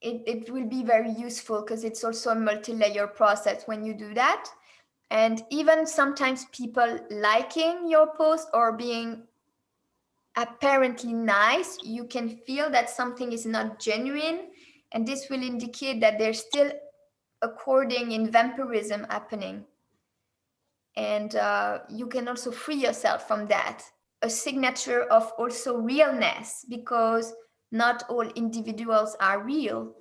it will be very useful, because it's also a multi-layer process when you do that. And even sometimes people liking your post or being apparently nice, you can feel that something is not genuine, and this will indicate that there's still a coding in vampirism happening. And you can also free yourself from that. A signature of also realness, because not all individuals are real,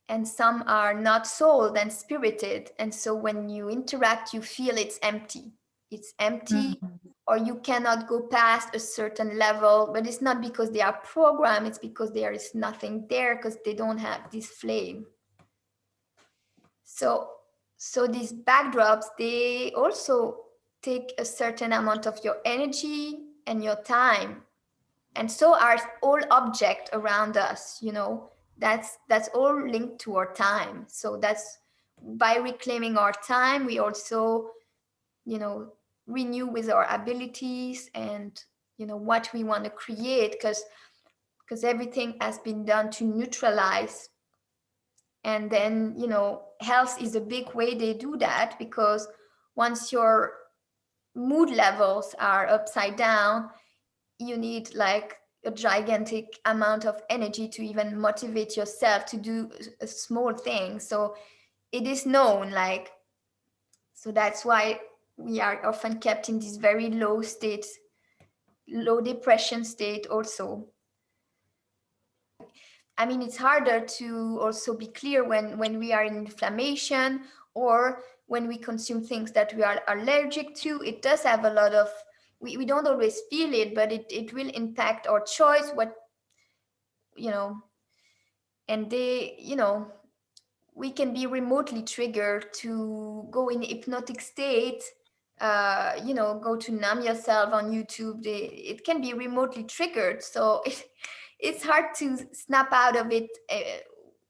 and some are not souled and spirited. And so when you interact, you feel it's empty. It's empty, or you cannot go past a certain level. But it's not because they are programmed, it's because there is nothing there, because they don't have this flame. So these backdrops, they also take a certain amount of your energy and your time. And so are all objects around us, that's all linked to our time. So that's by reclaiming our time, we also, renew with our abilities and, what we want to create, because everything has been done to neutralize. And then, health is a big way they do that, because once your mood levels are upside down, you need like a gigantic amount of energy to even motivate yourself to do a small thing. So it is known, like, so that's why we are often kept in this very low state, low depression state also. I mean, it's harder to also be clear when we are in inflammation, or when we consume things that we are allergic to. It does have a lot of, we don't always feel it, but it will impact our choice, what, and we can be remotely triggered to go in hypnotic state, go to numb yourself on YouTube. It can be remotely triggered. So it's hard to snap out of it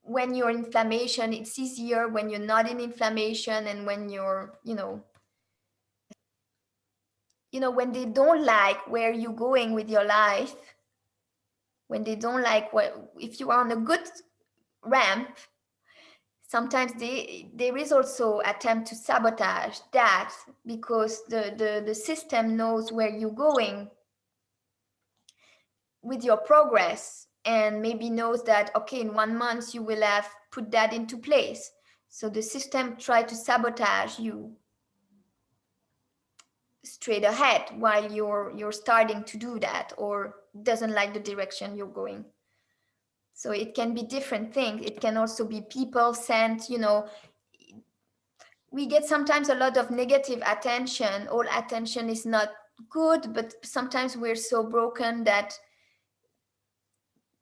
when you're in inflammation. It's easier when you're not in inflammation, and when you're, when they don't like where you're going with your life, when they don't like if you are on a good ramp, sometimes there is also attempt to sabotage that, because the system knows where you're going with your progress, and maybe knows that, okay, in 1 month you will have put that into place. So the system try to sabotage you straight ahead while you're starting to do that, or doesn't like the direction you're going. So it can be different things. It can also be people sent, we get sometimes a lot of negative attention. All attention is not good, but sometimes we're so broken that,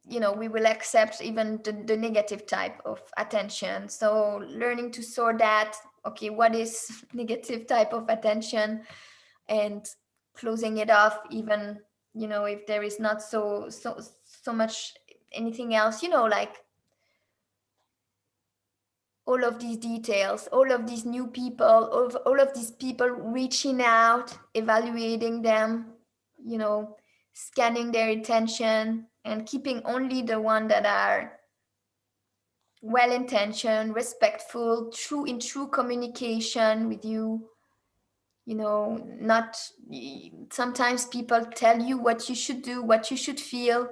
we will accept even the negative type of attention. So learning to sort that, okay, what is negative type of attention, and closing it off, even, if there is not so much anything else, like all of these details, all of these new people, all of these people reaching out, evaluating them, scanning their intention, and keeping only the one that are well-intentioned, respectful, in true communication with you. Not, sometimes people tell you what you should do, what you should feel.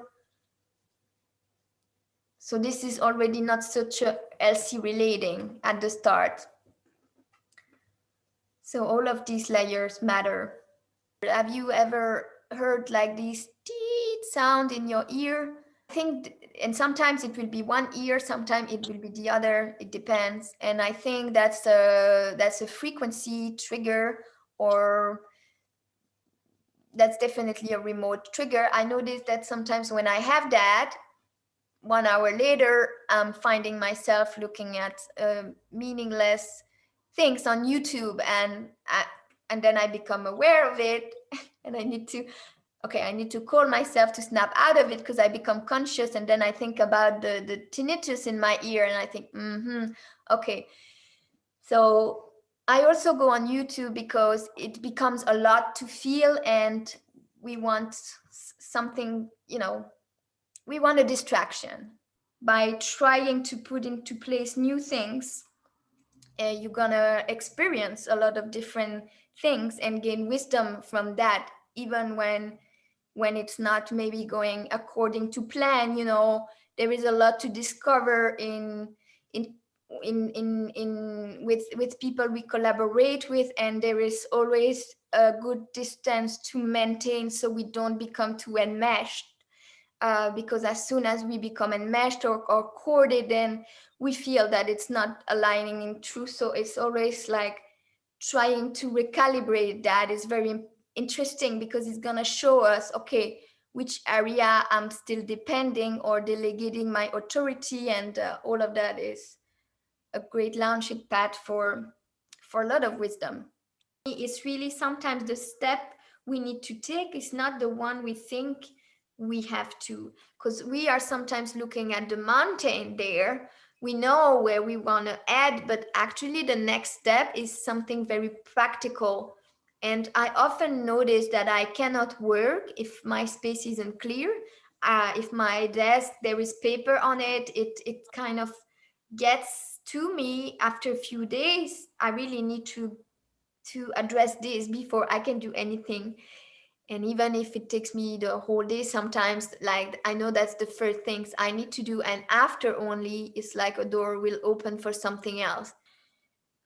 So this is already not such a healthy relating at the start. So all of these layers matter. Have you ever heard like this teet sound in your ear? I think, and sometimes it will be one ear, sometimes it will be the other, it depends. And I think that's a frequency trigger, or that's definitely a remote trigger. I noticed that sometimes when I have that, 1 hour later, I'm finding myself looking at meaningless things on YouTube, and then I become aware of it, and I need to call myself to snap out of it, because I become conscious, and then I think about the tinnitus in my ear, and I think, okay. So I also go on YouTube because it becomes a lot to feel, and we want something, we want a distraction. by trying to put into place new things, you're gonna experience a lot of different things and gain wisdom from that, even when it's not maybe going according to plan. There is a lot to discover in with people we collaborate with, and there is always a good distance to maintain so we don't become too enmeshed, because as soon as we become enmeshed or corded, then we feel that it's not aligning in truth. So it's always like trying to recalibrate. That is very interesting, because it's going to show us, okay, which area I'm still depending or delegating my authority, and all of that is a great launching pad for a lot of wisdom. It's really sometimes the step we need to take is not the one we think we have to, because we are sometimes looking at the mountain there. We know where we want to add, but actually the next step is something very practical. And I often notice that I cannot work if my space isn't clear. If my desk there is paper on it, it kind of gets to me after a few days. I really need to address this before I can do anything. And even if it takes me the whole day, sometimes, like, I know that's the first things I need to do, and after only it's like a door will open for something else.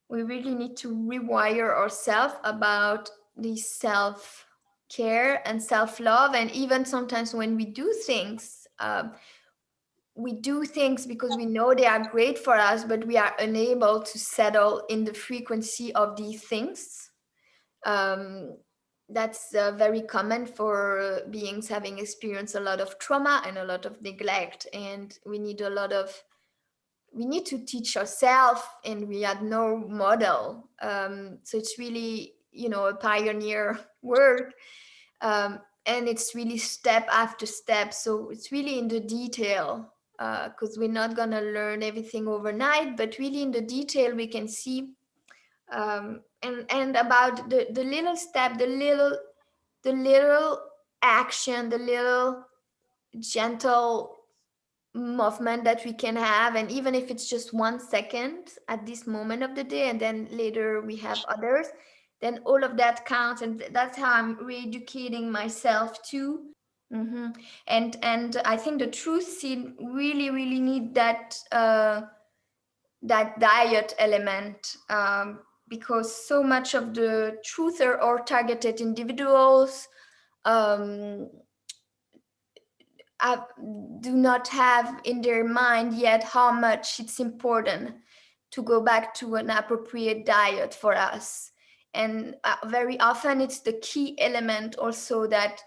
We really need to rewire ourselves about the self care and self love. And even sometimes when we do things because we know they are great for us, but we are unable to settle in the frequency of these things. um, that's very common for beings having experienced a lot of trauma and a lot of neglect, and we need to teach ourselves, and we had no model. So it's really, a pioneer work. And it's really step after step, so it's really in the detail, because we're not going to learn everything overnight, but really in the detail we can see, and about the little step, the little action, the little gentle movement that we can have. And even if it's just 1 second at this moment of the day, and then later we have others, then all of that counts. And that's how I'm re-educating myself too. hmm and I think the truth scene really really need that diet element, because so much of the truther or targeted individuals, um, have, do not have in their mind yet how much it's important to go back to an appropriate diet for us. And very often it's the key element also that,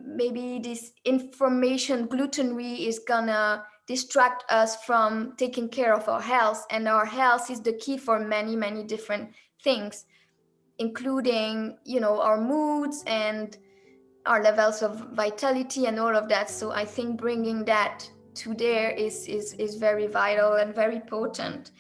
maybe this information gluttony is gonna distract us from taking care of our health. And our health is the key for many many different things, including, our moods and our levels of vitality and all of that. So I think bringing that to there is very vital and very potent.